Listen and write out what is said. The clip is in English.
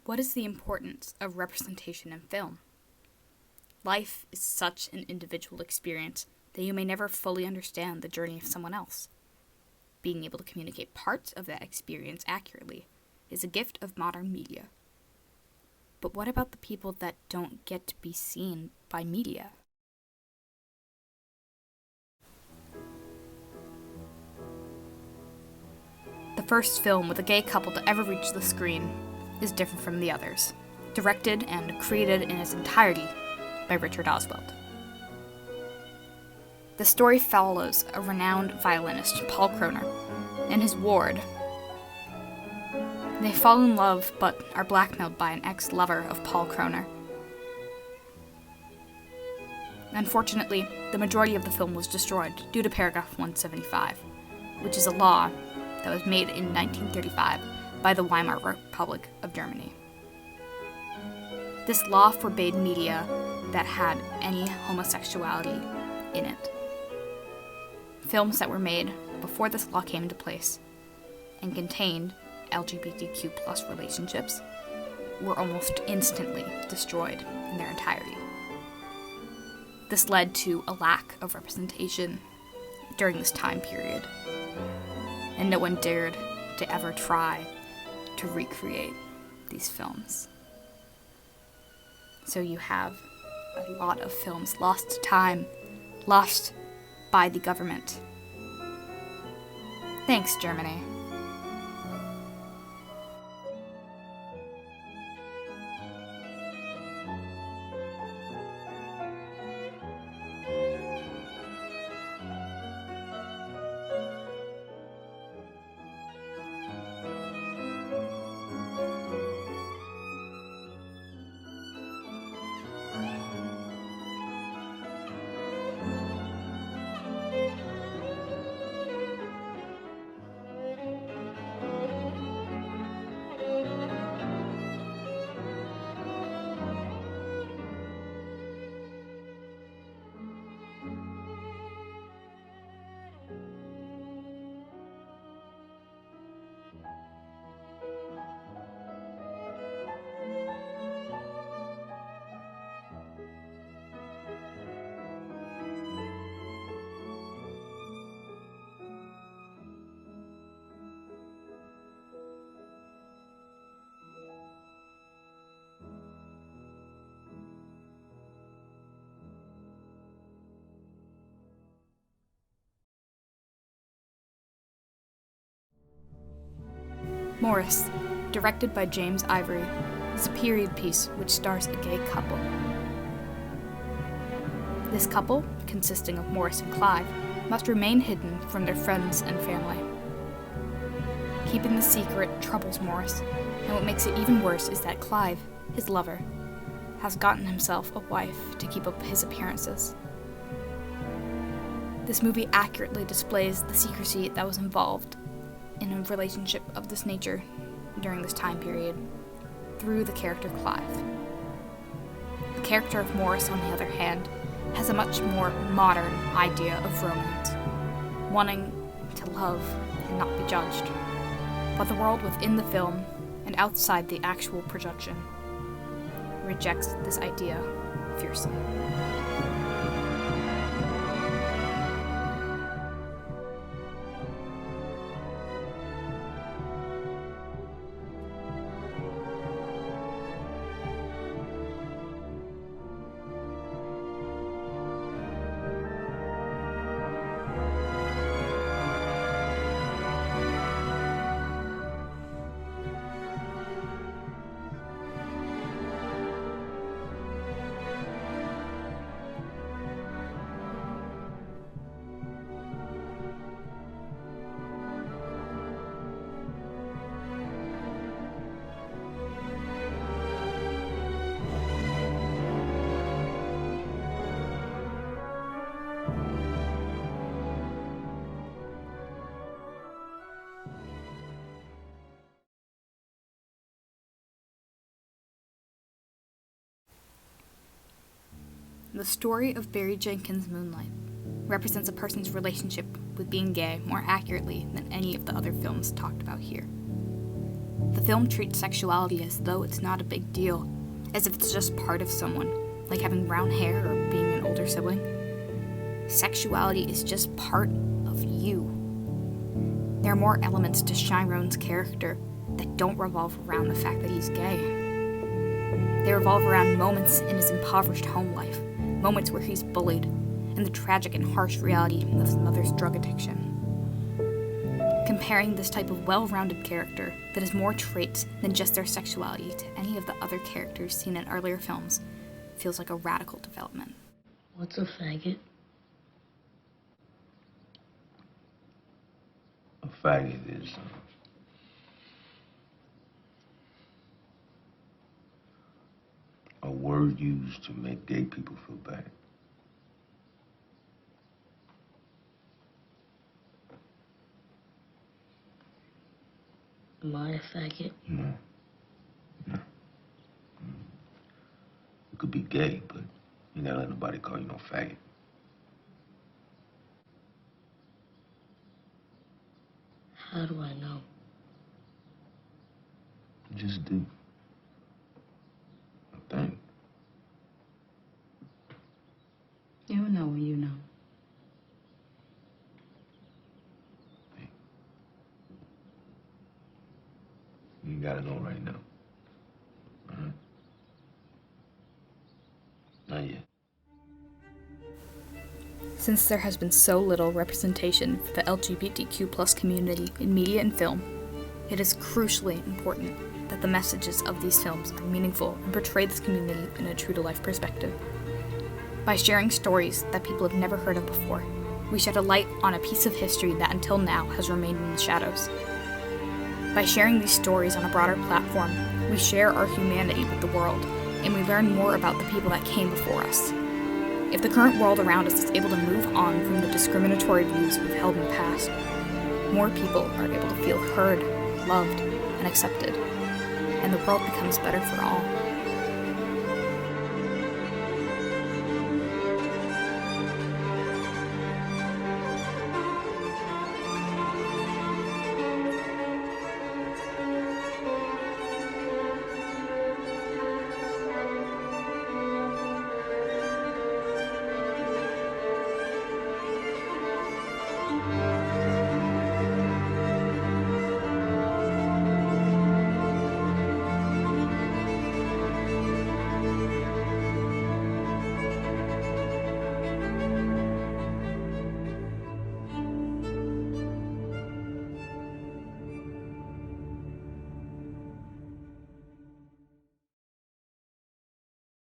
What is the importance of representation in film? Life is such an individual experience that you may never fully understand the journey of someone else. Being able to communicate parts of that experience accurately is a gift of modern media. But what about the people that don't get to be seen by media? The first film with a gay couple to ever reach the screen is different from the others, directed and created in its entirety by Richard Oswald. The story follows a renowned violinist, Paul Kroner, and his ward. They fall in love, but are blackmailed by an ex-lover of Paul Kroner. Unfortunately, the majority of the film was destroyed due to paragraph 175, which is a law that was made in 1935 by the Weimar Republic of Germany. This law forbade media that had any homosexuality in it. Films that were made before this law came into place and contained LGBTQ+ relationships were almost instantly destroyed in their entirety. This led to a lack of representation during this time period, and no one dared to ever try to recreate these films. So you have a lot of films lost to time, lost by the government. Thanks, Germany. Morris, directed by James Ivory, is a period piece which stars a gay couple. This couple, consisting of Morris and Clive, must remain hidden from their friends and family. Keeping the secret troubles Morris, and what makes it even worse is that Clive, his lover, has gotten himself a wife to keep up his appearances. This movie accurately displays the secrecy that was involved in a relationship of this nature during this time period through the character Clive. The character of Morris, on the other hand, has a much more modern idea of romance, wanting to love and not be judged. But the world within the film and outside the actual production rejects this idea fiercely. The story of Barry Jenkins' Moonlight represents a person's relationship with being gay more accurately than any of the other films talked about here. The film treats sexuality as though it's not a big deal, as if it's just part of someone, like having brown hair or being an older sibling. Sexuality is just part of you. There are more elements to Chiron's character that don't revolve around the fact that he's gay. They revolve around moments in his impoverished home life, moments where he's bullied, and the tragic and harsh reality of his mother's drug addiction. Comparing this type of well-rounded character that has more traits than just their sexuality to any of the other characters seen in earlier films feels like a radical development. What's a faggot? A faggot is a word used to make gay people feel bad. Am I a faggot? No. No. You could be gay, but you never let nobody call you no faggot. How do I know? You just do. I think. You'll know when you know. You gotta know right now. All right? Not yet. Since there has been so little representation for the LGBTQ+ community in media and film, it is crucially important that the messages of these films are meaningful and portray this community in a true-to-life perspective. By sharing stories that people have never heard of before, we shed a light on a piece of history that until now has remained in the shadows. By sharing these stories on a broader platform, we share our humanity with the world, and we learn more about the people that came before us. If the current world around us is able to move on from the discriminatory views we've held in the past, more people are able to feel heard, loved, and accepted, and the world becomes better for all.